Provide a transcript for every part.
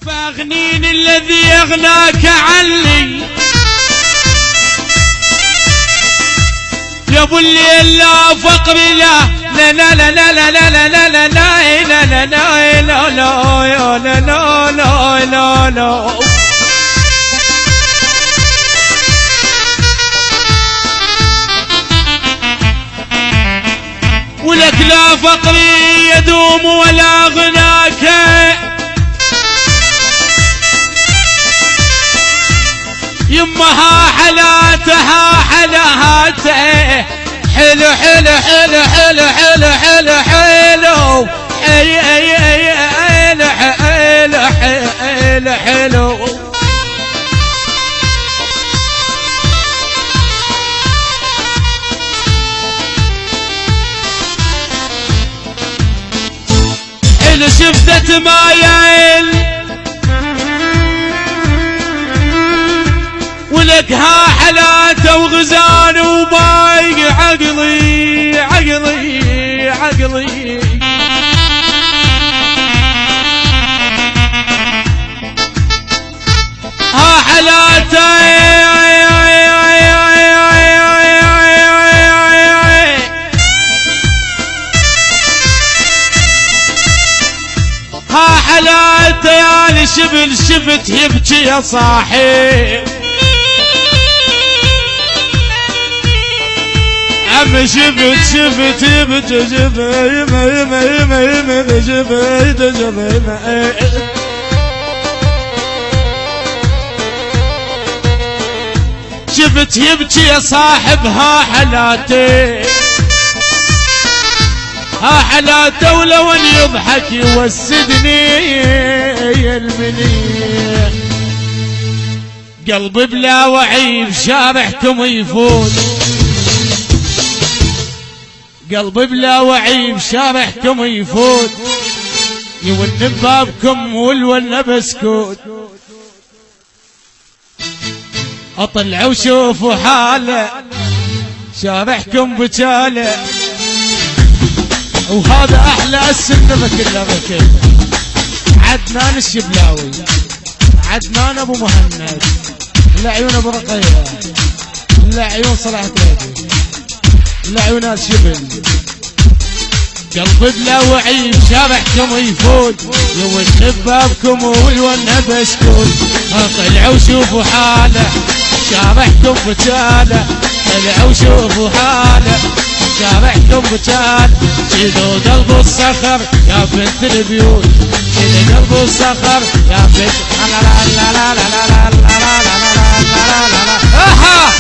فاغنيني الذي اغناك عني يا ابو الليل لا فقر لا لا لا لا لا لا لا لا لا لا لا لا لا لا لا لا لا. ولك لا فقري يدوم ولا غناك يمها حلاتها حلاته حلو حلو حلو حلو حلو حلو حلو اي اي اي حلو حلو حلو حلو. حلو شفتت مايل ولك ها حلاته وغزان وبايق عقلي عقلي عقلي ها حلاته ها حلاته يا شبل شفت يبكي يا صاحي عم شفت شفت يبكي شفت يما يما يما يما شفت شفت شفت يبكي يا صاحب ها حلاته ها حلاته ولو ان يضحك يوسدني يا المنيح قلبي بلا وعي بشارعكم يفوت قلبي بلا وعي بشارعكم يفوت يون ببابكم والون بسكوت اطلع وشوفوا حاله شارعكم بجاله وهذا احلى السنه كلها بكيت عدنان الشبلاوي عدنان ابو مهند العيون ابو رقية العيون صلاح تريدي العيونات شبل قلبي بلا وعي بشارعكم يفوت يون ببابكم والون بسكوت طلعوا شوفوا حاله شارعكم بجاله طلعوا شوفوا حاله شارعكم بجال شيلوا قلب الصخر يا بنت البيوت شيلوا قلب الصخر يا بنت لا لا لا لا لا لا لا لا لا لا لا.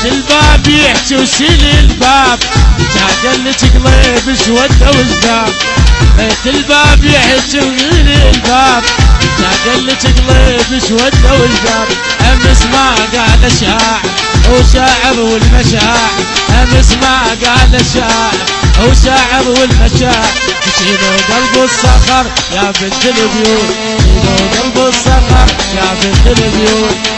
الباب يحكي وشيل الباب قال لك قليب شوده وزداب بيت الباب يحكي وشيل الباب قال لك قليب شوده وزداب امس ما قال شاعر وشاعر والمشاعر امس ما قال شاعر وشاعر والمشاعر شيلوا قلب الصخر يا بنت البيوت شيلوا قلب الصخر يا بنت البيوت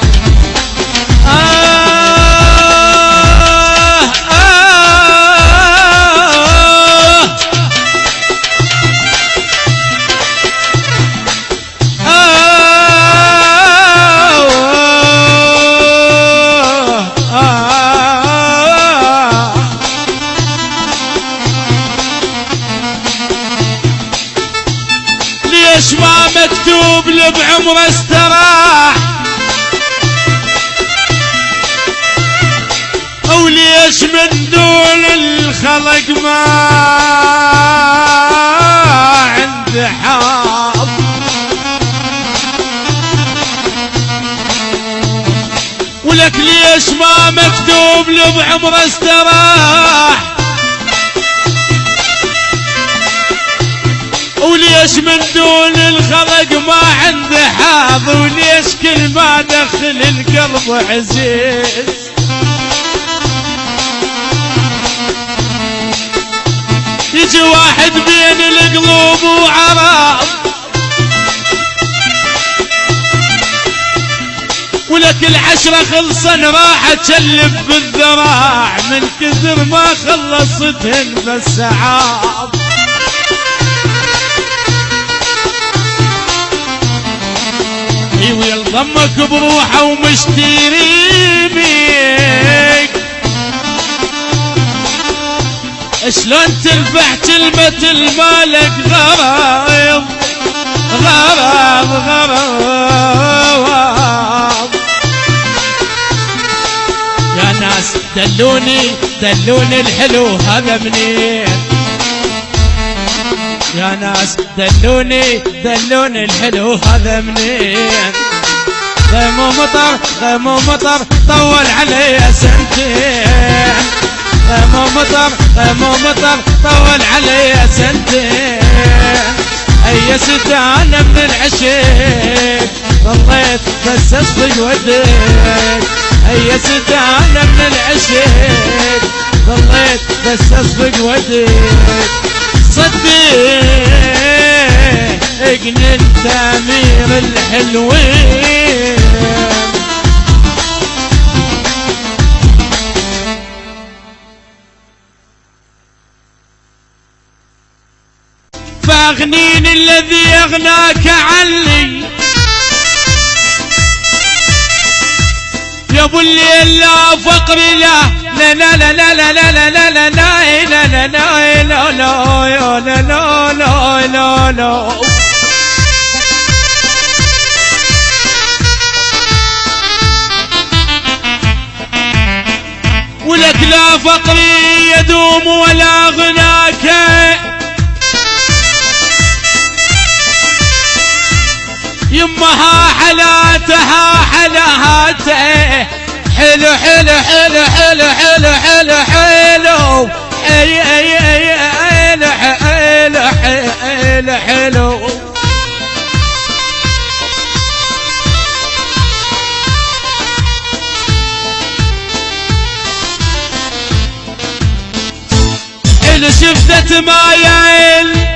ليش ما مكتوب لي بعمره استراح وليش من دون الخلق ما عندي حظ ولك ليش ما مكتوب لي بعمره استراح وليش من دون الخلق ما عندي حظ وليش كل ما دخل القلب عزيز يجي واحد بين القلوب وعراض ولك العشرة خلصن راح تشلف بالذراع من كثر ما خلصتهن بالسعاب ويلضمك بروحه ومشتري بيك شلون ترفع كلمة المالك غرام غرام غرام يا ناس دلوني الحلو هذا منين يا ناس دلوني الحلو هذا منين غيمو مطر طول علي سنتين غيمو مطر طول علي سنتين اي ستانة من العشيق ظليت بس اصدق وديك اي ستانة من العشيق ظليت بس اصدق وديك صدق انت امير الحلوين فاغنين الذي اغناك عني يا ابو الليل لا فقر لا لا لا لا لا لا لا لا لا لا لا لا لا لا لا لا ولك لا فقري يدوم ولا غناك يمها حلاتها حلاته حلو حلو حلو حلو حلو حلو حلو اي اي اي حلو حلو حلو حلو حلو شفتت مايل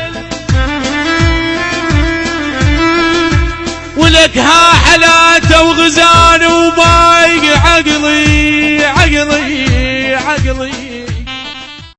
ولك ها حلاته وغزان وبايق عقلي عقلي عقلي